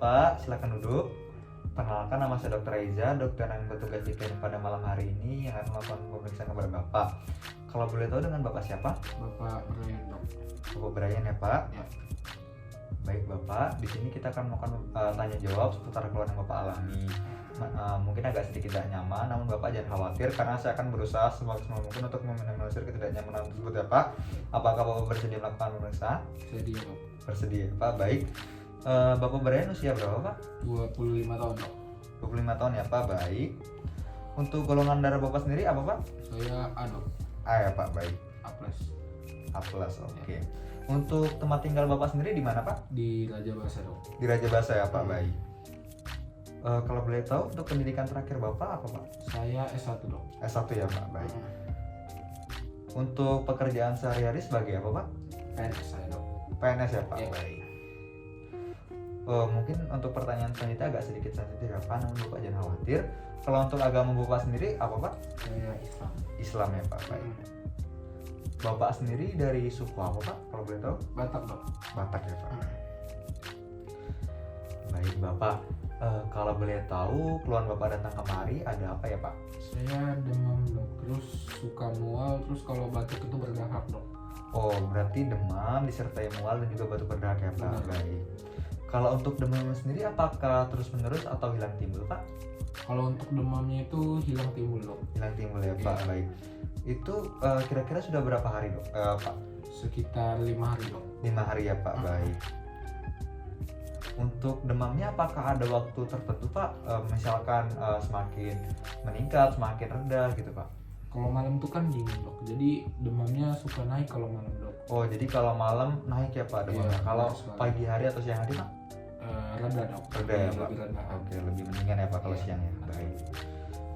Bapak, silakan duduk. Perkenalkan, nama saya Dr. Reza, dokter yang bertugas di klinik pada malam hari ini yang akan melakukan pemeriksaan kepada Bapak. Kalau boleh tahu dengan Bapak siapa? Bapak Brian, dok. Bapak Brian ya Pak? Ya. Baik Bapak, di sini kita akan melakukan tanya jawab seputar keluhan yang Bapak alami. Mungkin agak sedikit tidak nyaman, namun Bapak jangan khawatir karena saya akan berusaha semaksimal mungkin untuk meminimalisir ketidaknyamanan tersebut ya Pak. Apakah Bapak bersedia melakukan pemeriksaan? Sedia, dok. Bersedia Pak, baik. Bapak Brian usia berapa Pak? 25 tahun, dok. 25 tahun ya Pak, baik. Untuk golongan darah Bapak sendiri apa Pak? Saya A, dok. A ya Pak, baik. A+. A+, oke. Untuk tempat tinggal Bapak sendiri di mana Pak? Di Raja Basa, dok. Di Raja Basa ya Pak, baik. Kalau boleh tahu untuk pendidikan terakhir Bapak apa Pak? Saya S1, dok. S1 ya Pak, baik. Untuk pekerjaan sehari-hari sebagai apa Pak? PNS saya, dok. PNS ya Pak, Ya. baik. Mungkin untuk pertanyaan selanjutnya agak sedikit sensitif ya Pak, namun Bapak jangan khawatir. Kalau untuk agama Bapak sendiri apa Pak? Saya Islam. Islam ya Pak, baik. Bapak sendiri dari suku apa Pak? Kalau boleh tahu? Batak, dok. Batak ya Pak. Baik Bapak, kalau boleh tahu keluhan Bapak datang kemari ada apa ya Pak? Saya demam, dok. Terus suka mual, terus kalau batuk itu berdahak, dok. Oh, berarti demam disertai mual dan juga batuk berdahak ya Pak. Benar. Baik. Kalau untuk demam sendiri apakah terus menerus atau hilang timbul Pak? Kalau untuk demamnya itu hilang timbul, dok. Hilang timbul ya Pak. Iya. Baik. Itu kira-kira sudah berapa hari dok? Pak? Sekitar 5 hari, dok. 5 hari ya Pak. Baik. Untuk demamnya apakah ada waktu tertentu Pak? Misalkan semakin meningkat, semakin rendah gitu Pak? Kalau malam tuh kan dingin, dok. Jadi demamnya suka naik kalau malam, dok. Oh, jadi kalau malam naik ya Pak demamnya. Iya, Kalau benar sekali. pagi hari atau siang hari Pak? Reda, dok. Reda ya Pak. Lebih reda. Oke, lebih mendingan ya Pak kalau Iya. siang ya. Baik.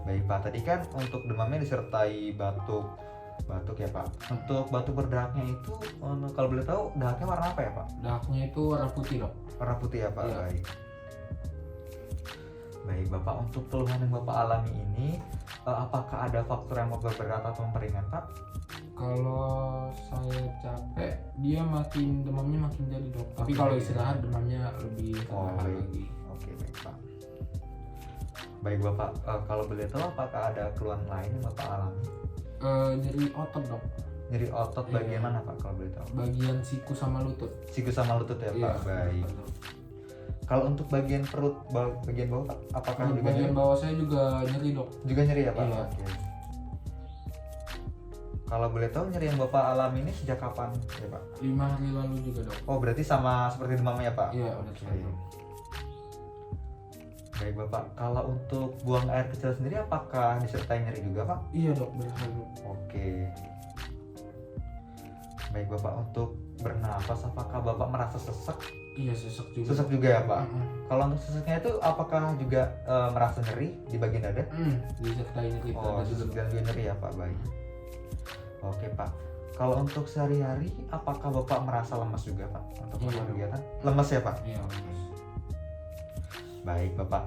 Baik Pak, tadi kan untuk demamnya disertai batuk ya Pak. Untuk batuk berdahaknya itu kalau boleh tahu dahaknya warna apa ya Pak? Dahaknya itu warna putih, dok. Warna putih ya Pak. Iya. Baik. Baik Bapak, untuk keluhan yang Bapak alami ini apakah ada faktor yang memperberat atau memperingan Pak? Kalau saya capek, dia demamnya makin jadi, dok. Tapi Oke. kalau istirahat demamnya lebih Oh, rendah baik. lagi. Oke, baik Pak. Baik Bapak, kalau boleh tahu apakah ada keluhan lain yang Bapak alami? Nyeri otot, dok. Nyeri otot Iya. bagian mana Pak kalau boleh tahu? Bagian siku sama lutut. Siku sama lutut ya Pak. Baik. betul. Kalau untuk bagian perut bagian bawah Pak, apakah Kalau juga bagian nyeri? bawah saya juga nyeri, dok. Juga nyeri ya Pak? Iya. Oke. Kalau boleh tahu nyeri yang Bapak alami ini sejak kapan ya Pak? 5 hari lalu juga, dok. Oh, berarti sama seperti demamnya ya Pak? Iya, udah Oke. sekali, dok. Baik Bapak, kalau untuk buang air kecil sendiri apakah disertai nyeri juga Pak? Iya, dok, benar, dok. Oke. Baik Bapak, untuk bernapas apakah Bapak merasa sesak? Iya, sesek juga. Sesak juga ya Pak? Mm-mm. Kalau untuk sesaknya itu apakah juga merasa nyeri di bagian dada? Disertai nyeri Oh, dada juga, sesak dok. dan juga nyeri ya Pak, baik. Oke Pak, kalau untuk sehari-hari apakah Bapak merasa lemas juga Pak untuk Iya. melakukan kegiatan? Lemas ya Pak? Iya, lemas. Baik Bapak,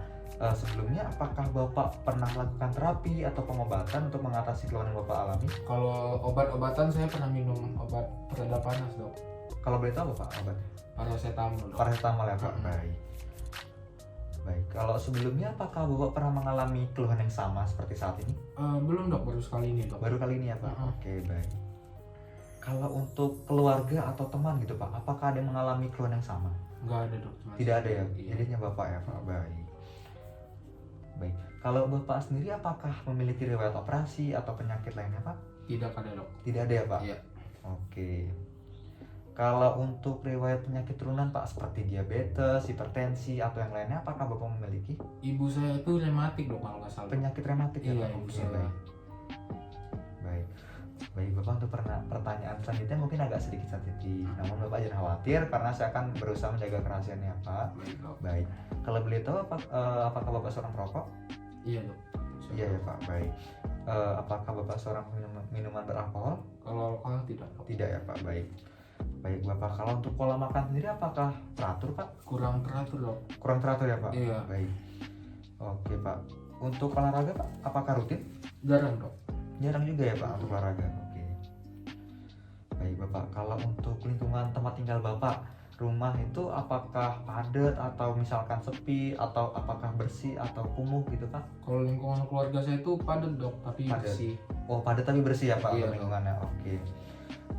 sebelumnya apakah Bapak pernah melakukan terapi atau pengobatan untuk mengatasi keluhan yang Bapak alami? Kalau obat-obatan saya pernah minum obat pereda panas, dok. Kalau boleh tahu Pak obatnya? Paracetamol, dok. Paracetamol ya Pak, Mm-mm. baik. Baik, kalau sebelumnya apakah Bapak pernah mengalami keluhan yang sama seperti saat ini? Belum, dok, baru sekali ini, dok. Baru kali ini ya Pak? Mm-mm. Oke, baik. Kalau untuk keluarga atau teman gitu Pak, apakah ada yang mengalami keluhan yang sama? Nggak ada, dok. Cuma Tidak ada ya? Iya. Jadinya Bapak ya Pak, baik. Baik, kalau Bapak sendiri apakah memiliki riwayat operasi atau penyakit lainnya Pak? Tidak ada, dok. Tidak ada ya Pak? Iya. Oke. Kalau untuk riwayat penyakit turunan Pak seperti diabetes, hipertensi atau yang lainnya apakah Bapak memiliki? Ibu saya itu rematik, dok, kalau nggak salah. Penyakit rematik ya Iya, Pak? ibu Oke, saya. baik. Baik. Baik Bapak, untuk pertanyaan selanjutnya mungkin agak sedikit sensitif. Namun Bapak jangan khawatir karena saya akan berusaha menjaga kerahasiaannya Pak. Baik, dok. Baik. Kalau boleh tahu apakah Bapak seorang perokok? Iya, dok. Iya ya Pak, baik. Apakah Bapak seorang minuman beralkohol? Kalau alkohol tidak, dok. Tidak ya Pak, baik. Baik Bapak, kalau untuk pola makan sendiri apakah teratur Pak? Kurang teratur, dok. Kurang teratur ya Pak? Iya. Baik. Oke Pak. Untuk olahraga Pak, apakah rutin? Jarang, dok. Jarang juga ya Pak untuk olahraga. Oke. Baik Bapak, kalau untuk lingkungan tempat tinggal Bapak, rumah itu apakah padat atau misalkan sepi atau apakah bersih atau kumuh gitu Pak? Kalau lingkungan keluarga saya itu padat dok, tapi Padat. bersih. Oh padat tapi bersih ya Pak Iya, untuk lingkungannya. Oke.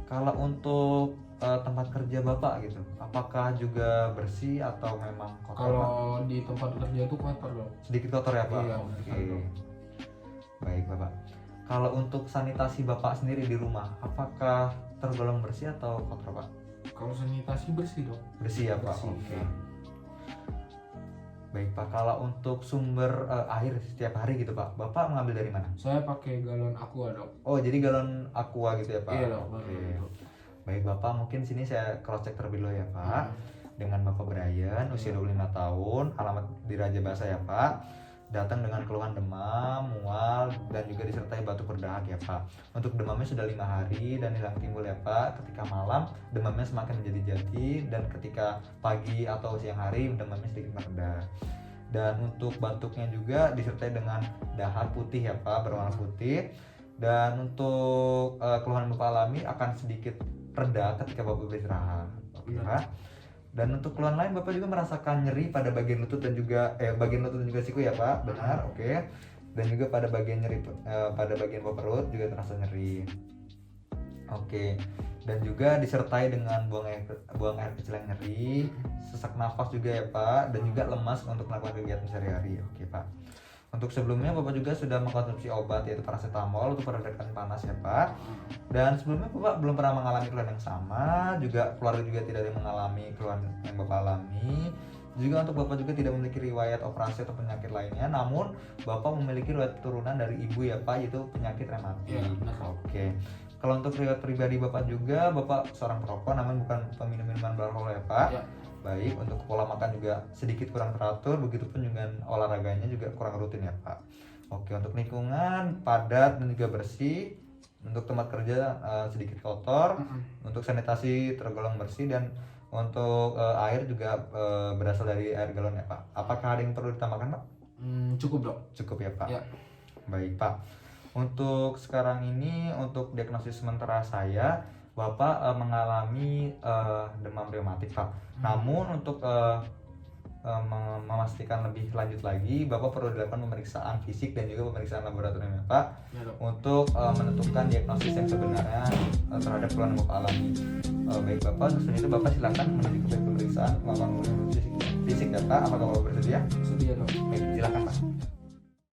Kalau untuk tempat kerja Bapak gitu, apakah juga bersih atau memang kotor Pak? Kalau di tempat kerja itu kotor dok. Sedikit kotor ya Pak? Iya, Oke. kotor. Baik Bapak. Kalau untuk sanitasi Bapak sendiri di rumah, apakah tergolong bersih atau kotor Pak? Kalau sanitasi bersih dok. Bersih ya Pak? Bersih, Oke. ya. Baik Pak, kalau untuk sumber air setiap hari gitu Pak, Bapak mengambil dari mana? Saya pakai galon aqua dok. Oh jadi galon aqua gitu ya Pak? Iya dok. Oke. Dok. Baik Bapak, mungkin sini saya cross check terlebih dulu ya Pak. Dengan Bapak Brian, usia 25 tahun, alamat di Raja Basa ya Pak. Datang dengan keluhan demam, mual, dan juga disertai batuk berdahak ya Pak. Untuk demamnya sudah 5 hari dan hilang timbul ya Pak. Ketika malam demamnya semakin menjadi-jadi, dan ketika pagi atau siang hari demamnya sedikit mereda. Dan untuk batuknya juga disertai dengan dahak putih ya Pak, berwarna putih. Dan untuk keluhan yang Bapak alami akan sedikit reda ketika Bapak beristirahat. Oke Pak. Dan untuk keluhan lain Bapak juga merasakan nyeri pada bagian lutut dan juga bagian lutut dan juga siku ya Pak, benar, oke. Dan juga pada bagian nyeri pada bagian bawah perut juga terasa nyeri. Oke. Dan juga disertai dengan buang air kecil yang nyeri, sesak nafas juga ya Pak, dan juga lemas untuk melakukan kegiatan sehari-hari. Oke Pak. Untuk sebelumnya Bapak juga sudah mengkonsumsi obat yaitu paracetamol untuk meredakan panas ya Pak. Dan sebelumnya Bapak belum pernah mengalami keluhan yang sama, juga keluarga juga tidak ada yang mengalami keluhan yang Bapak alami. Juga untuk Bapak juga tidak memiliki riwayat operasi atau penyakit lainnya, namun Bapak memiliki riwayat keturunan dari ibu ya Pak, yaitu penyakit rematik. Iya, benar. Oke. Kalau untuk riwayat pribadi Bapak juga, Bapak seorang perokok namun bukan peminum minuman beralkohol ya Pak. Ya. Baik, untuk pola makan juga sedikit kurang teratur, begitupun dengan olahraganya juga kurang rutin ya Pak. Oke, untuk lingkungan padat dan juga bersih, untuk tempat kerja sedikit kotor, untuk sanitasi tergolong bersih, dan untuk air juga berasal dari air galon ya Pak. Apakah ada yang perlu ditambahkan Pak? Cukup dok. Cukup ya Pak. Ya. Baik Pak. Untuk sekarang ini, untuk diagnosis sementara saya, Bapak mengalami demam reumatik Pak. Namun untuk memastikan lebih lanjut lagi, Bapak perlu dilakukan pemeriksaan fisik dan juga pemeriksaan laboratorium ya Pak, Ya, dok. untuk menentukan diagnosis yang sebenarnya terhadap keluhan yang Bapak alami. Baik Bapak, untuk selanjutnya Bapak silakan menuju ke pemeriksaan melakukan fisik ya Pak. Apakah Bapak bersedia? Sedia dok. Baik, silakan Pak.